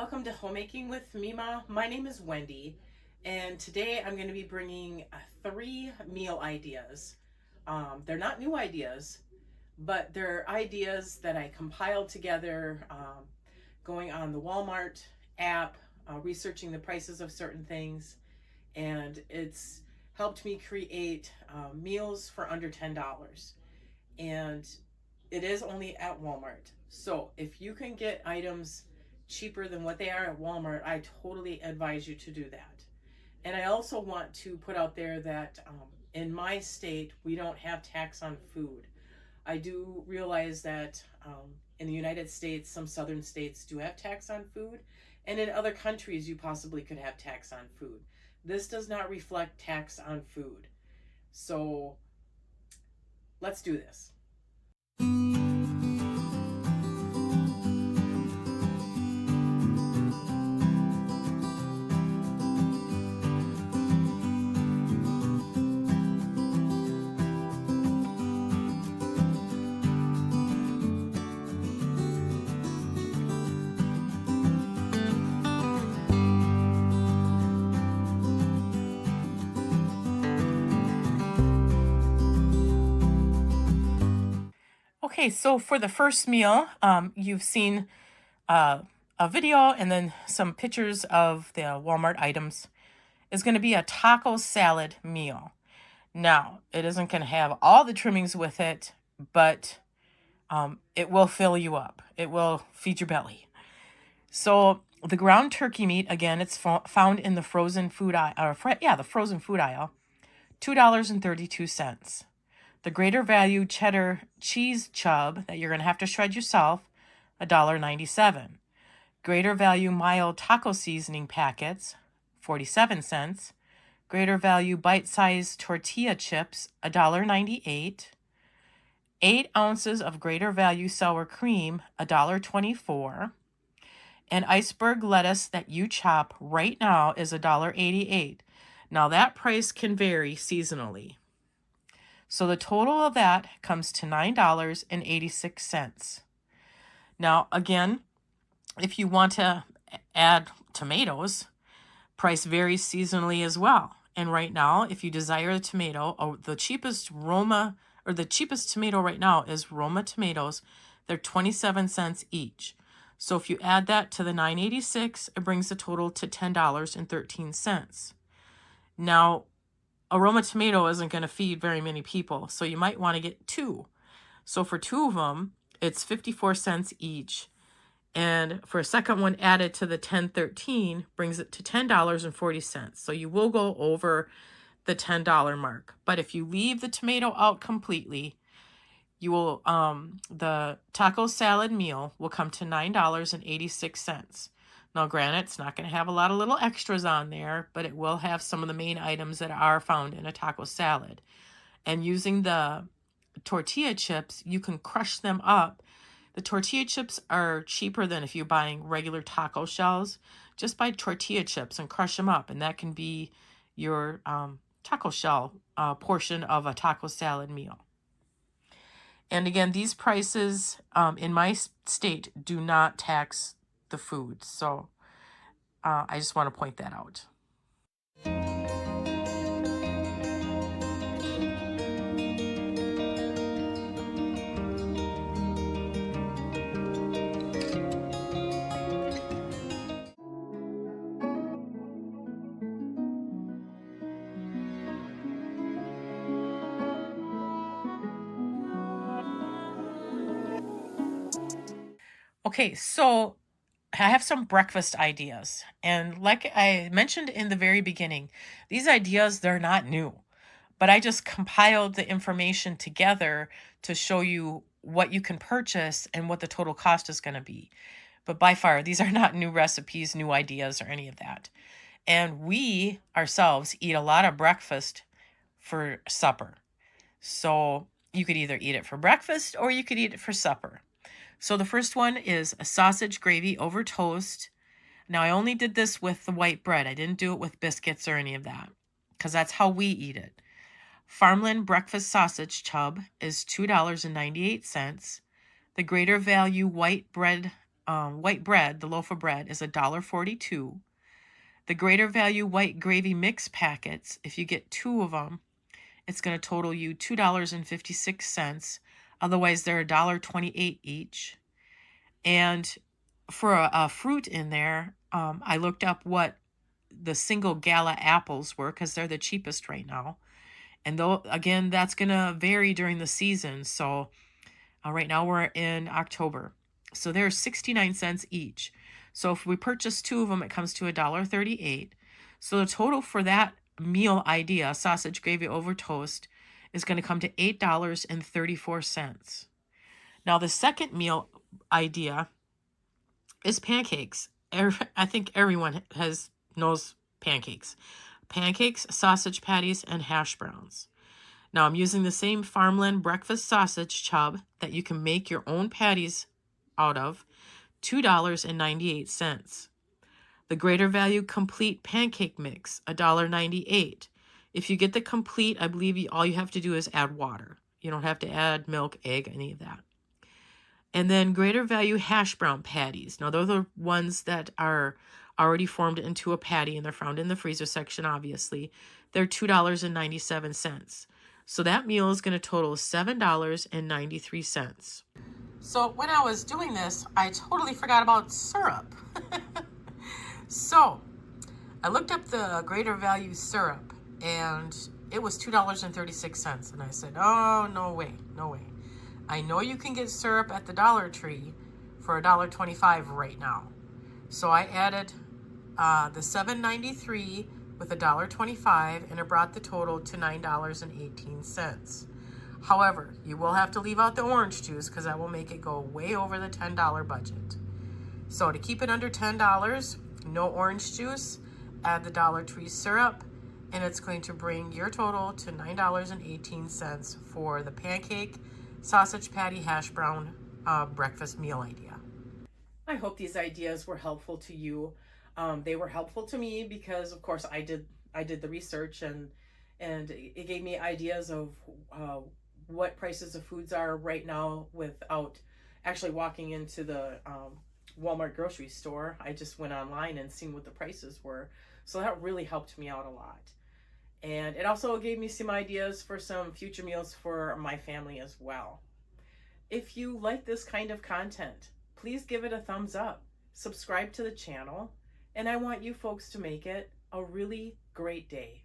Welcome to Homemaking with Mima. My name is Wendy, and today I'm going to be bringing three meal ideas. They're not new ideas, but they're ideas that I compiled together going on the Walmart app, researching the prices of certain things, and it's helped me create meals for under $10. And it is only at Walmart. So if you can get items cheaper than what they are at Walmart, I totally advise you to do that. And I also want to put out there that in my state, we don't have tax on food. I do realize that in the United States, some southern states do have tax on food, and in other countries, you possibly could have tax on food. This does not reflect tax on food. So let's do this. Okay, so for the first meal, you've seen uh, a video and then some pictures of the Walmart items. Is going to be a taco salad meal. Now, it isn't going to have all the trimmings with it, but it will fill you up. It will feed your belly. So the ground turkey meat, again, it's found in the frozen food aisle, the frozen food aisle, $2.32. The greater value cheddar cheese chub that you're going to have to shred yourself, $1.97. Greater value mild taco seasoning packets, 47 cents. Greater value bite-sized tortilla chips, $1.98. 8 ounces of greater value sour cream, $1.24. And iceberg lettuce that you chop right now is $1.88. Now that price can vary seasonally. So the total of that comes to $9.86. Now, again, if you want to add tomatoes, price varies seasonally as well. And right now, if you desire a tomato, the cheapest tomato right now is Roma tomatoes. They're 27 cents each. So if you add that to the $9.86, it brings the total to $10.13. Now, a Roma tomato isn't going to feed very many people, so you might want to get 2. So for 2 of them, it's 54 cents each. And for a second one added to the $10.13 brings it to $10.40. So you will go over the $10 mark. But if you leave the tomato out completely, you will the taco salad meal will come to $9.86. Now, granted, it's not going to have a lot of little extras on there, but it will have some of the main items that are found in a taco salad. And using the tortilla chips, you can crush them up. The tortilla chips are cheaper than if you're buying regular taco shells. Just buy tortilla chips and crush them up, and that can be your taco shell portion of a taco salad meal. And again, these prices in my state do not tax the food. So I just want to point that out. Okay, so I have some breakfast ideas. And like I mentioned in the very beginning, these ideas, they're not new. But I just compiled the information together to show you what you can purchase and what the total cost is going to be. But by far, these are not new recipes, new ideas, or any of that. And we ourselves eat a lot of breakfast for supper. So you could either eat it for breakfast or you could eat it for supper. So the first one is a sausage gravy over toast. Now, I only did this with the white bread. I didn't do it with biscuits or any of that because that's how we eat it. Farmland breakfast sausage chub is $2.98. The greater value white bread white bread, the loaf of bread, is $1.42. The greater value white gravy mix packets, if you get 2 of them, it's going to total you $2.56. Otherwise, they're $1.28 each. And for a fruit in there, I looked up what the single gala apples were because they're the cheapest right now. And though, again, that's going to vary during the season. So right now we're in October. So they're 69 cents each. So if we purchase 2 of them, it comes to $1.38. So the total for that meal idea, sausage gravy over toast, is going to come to $8.34. Now the second meal idea is pancakes. I think everyone knows pancakes. Pancakes, sausage patties, and hash browns. Now I'm using the same Farmland breakfast sausage chub that you can make your own patties out of, $2.98. The greater value complete pancake mix, $1.98. If you get the complete, I believe all you have to do is add water. You don't have to add milk, egg, any of that. And then greater value hash brown patties. Now those are ones that are already formed into a patty and they're found in the freezer section, obviously. They're $2.97. So that meal is going to total $7.93. So when I was doing this, I totally forgot about syrup. So I looked up the greater value syrup and it was $2.36. And I said, oh, no way, no way. I know you can get syrup at the Dollar Tree for $1.25 right now. So I added the $7.93 with $1.25 and it brought the total to $9.18. However, you will have to leave out the orange juice because that will make it go way over the $10 budget. So to keep it under $10, no orange juice, add the Dollar Tree syrup, and it's going to bring your total to $9.18 for the pancake, sausage patty, hash brown breakfast meal idea. I hope these ideas were helpful to you. They were helpful to me because, of course, I did the research and it gave me ideas of what prices of foods are right now without actually walking into the Walmart grocery store. I just went online and seen what the prices were. So that really helped me out a lot. And it also gave me some ideas for some future meals for my family as well. If you like this kind of content, please give it a thumbs up, subscribe to the channel, and I want you folks to make it a really great day.